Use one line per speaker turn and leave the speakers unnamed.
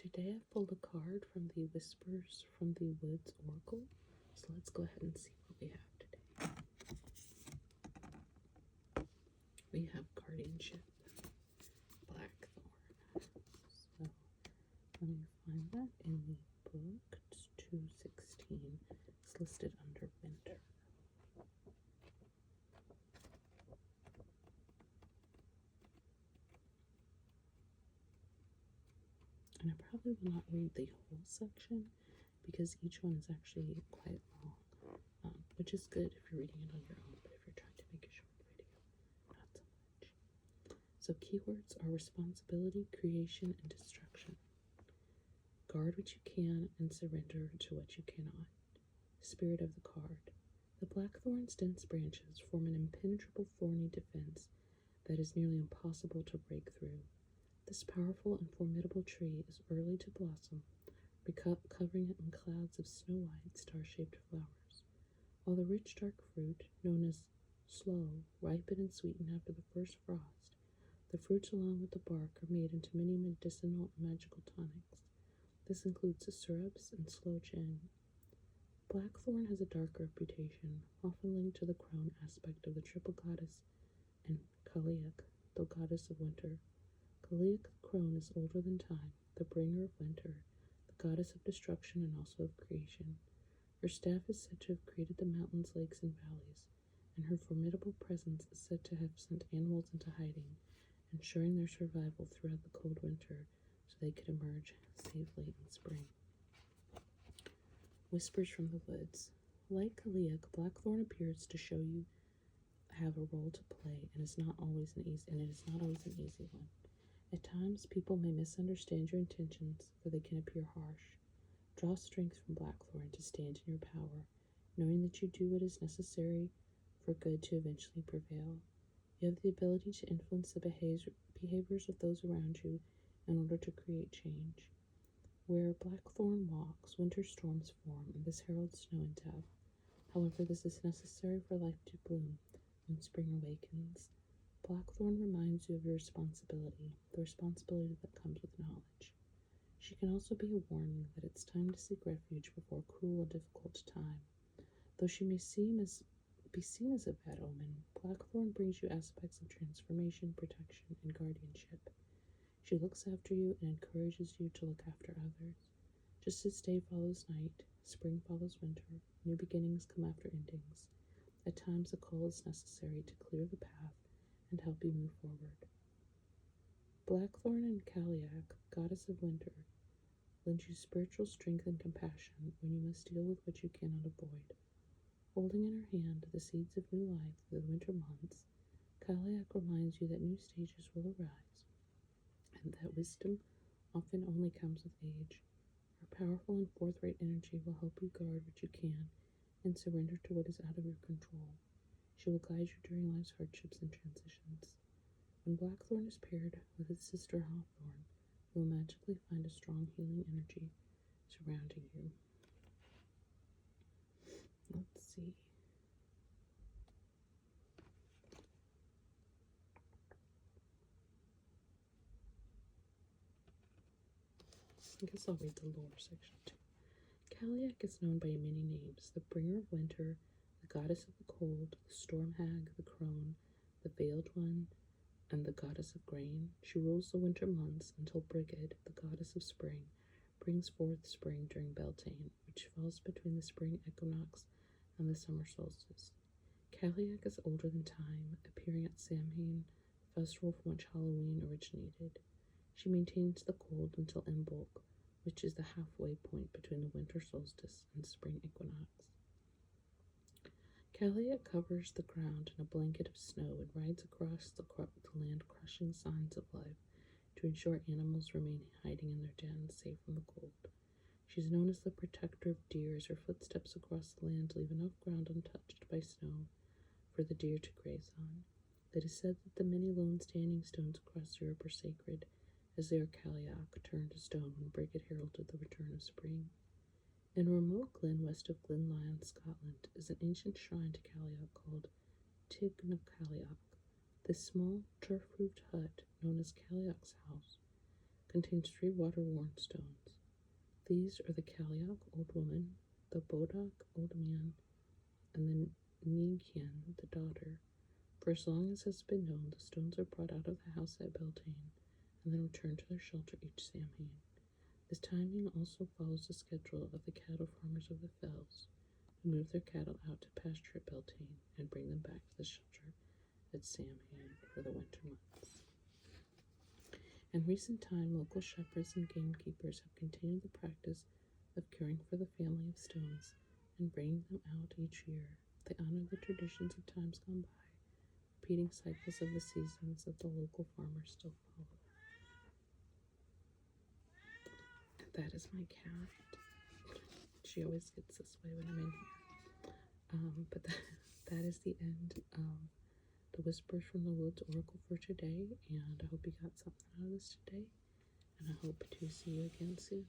Today I pulled a card from the Whispers from the Woods Oracle. So let's go ahead and see what we have today. We have Guardianship, Blackthorn. So let me find that in the book. It's 216. It's listed under Winter. And I probably will not read the whole section because each one is actually quite long, which is good if you're reading it on your own, but if you're trying to make a short video, not so much. So keywords are responsibility, creation, and destruction. Guard what you can and surrender to what you cannot. Spirit of the card. The blackthorn's dense branches form an impenetrable thorny defense that is nearly impossible to break through. This powerful and formidable tree is early to blossom, covering it in clouds of snow-white, star-shaped flowers. While the rich dark fruit, known as sloe, ripen and sweeten after the first frost, the fruits along with the bark are made into many medicinal and magical tonics. This includes the syrups and sloe gin. Blackthorn has a dark reputation, often linked to the crone aspect of the triple goddess and Cailleach, the goddess of winter. Cailleach the crone is older than time, the bringer of winter, the goddess of destruction and also of creation. Her staff is said to have created the mountains, lakes, and valleys, and her formidable presence is said to have sent animals into hiding, ensuring their survival throughout the cold winter so they could emerge safely in spring. Whispers from the Woods. Like Cailleach, Blackthorn appears to show you have a role to play and it is not always an easy one. At times, people may misunderstand your intentions, for they can appear harsh. Draw strength from Blackthorn to stand in your power, knowing that you do what is necessary for good to eventually prevail. You have the ability to influence the behaviors of those around you in order to create change. Where Blackthorn walks, winter storms form, and this heralds snow and death. However, this is necessary for life to bloom when spring awakens. Blackthorn reminds you of your responsibility, the responsibility that comes with knowledge. She can also be a warning that it's time to seek refuge before a cruel and difficult time. Though she may be seen as a bad omen, Blackthorn brings you aspects of transformation, protection, and guardianship. She looks after you and encourages you to look after others. Just as day follows night, spring follows winter, new beginnings come after endings. At times, a call is necessary to clear the path and help you move forward. Blackthorn and Cailleach, goddess of winter, lend you spiritual strength and compassion when you must deal with what you cannot avoid. Holding in her hand the seeds of new life through the winter months, Cailleach reminds you that new stages will arise and that wisdom often only comes with age. Her powerful and forthright energy will help you guard what you can and surrender to what is out of your control. She will guide you during life's hardships and transitions. When Blackthorn is paired with its sister Hawthorn, you will magically find a strong healing energy surrounding you. Let's see. I guess I'll read the lore section too. Cailleach is known by many names: the bringer of winter, the goddess of the cold, the storm hag, the crone, the veiled one, and the goddess of grain. She rules the winter months until Brigid, the goddess of spring, brings forth spring during Beltane, which falls between the spring equinox and the summer solstice. Cailleach is older than time, appearing at Samhain, the festival from which Halloween originated. She maintains the cold until Imbolc, which is the halfway point between the winter solstice and spring equinox. Cailleach covers the ground in a blanket of snow and rides across the land crushing signs of life to ensure animals remain hiding in their dens, safe from the cold. She is known as the protector of deer, as her footsteps across the land leave enough ground untouched by snow for the deer to graze on. It is said that the many lone standing stones across Europe are sacred, as they are Cailleach turned to stone when Brigid heralded the return of spring. In a remote glen west of Glenlyon, Scotland, is an ancient shrine to Cailleach called Tig na Cailleach. This small, turf-roofed hut, known as Cailleach's house, contains 3 water-worn stones. These are the Kaliak, old woman, the Bodak, old man, and the Ninkian, the daughter. For as long as has been known, the stones are brought out of the house at Beltane, and then returned to their shelter each Samhain. This timing also follows the schedule of the cattle farmers of the fells, who move their cattle out to pasture at Beltane and bring them back to the shelter at Samhain for the winter months. In recent time, local shepherds and gamekeepers have continued the practice of caring for the family of stones and bringing them out each year. They honor the traditions of times gone by, repeating cycles of the seasons that the local farmers still follow. And that is my cat. She always gets this way when I'm in here. But that is the end of the Whispers from the Woods Oracle for today, and I hope you got something out of this today, and I hope to see you again soon.